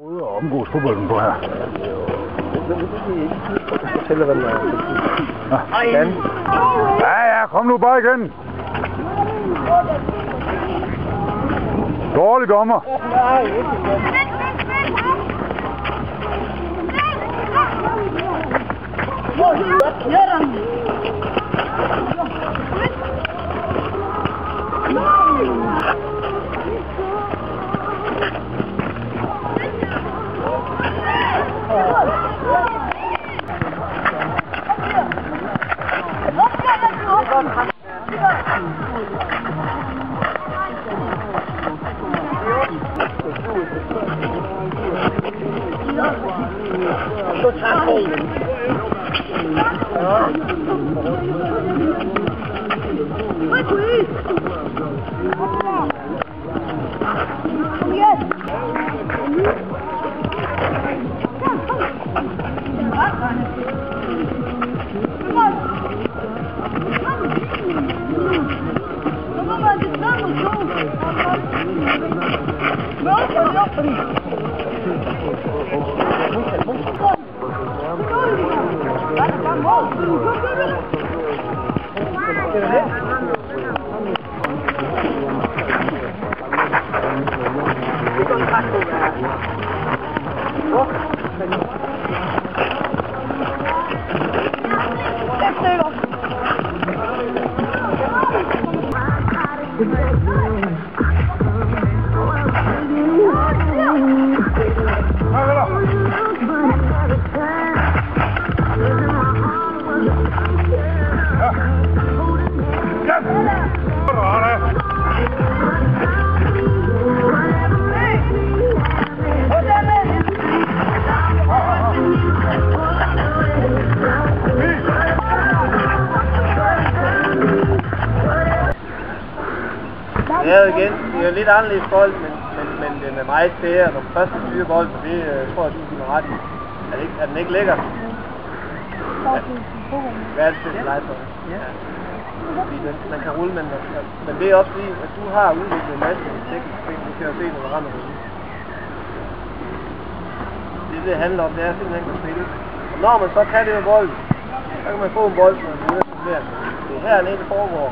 Ude og omgås fodbolden på her. Fortæller, hvad man kan. Ja, kom nu bare igen. Dårlig dommer. Det er jo igen, det er jo lidt anderledes bold, men den er meget færre. Når første styrer bold, så det tror jeg, du giver ret i. Er den ikke lækker? Hvad er det til legetøj? Ja. Fordi man kan rulle, men det er også fordi, at du har udviklet en masse tekniske ting, du kan jo se, når man rammer det. Det handler om, det er simpelthen at spille. Og når man så kan det med bold, så kan man få en bold, som man bliver. Det er hernede, det foregår.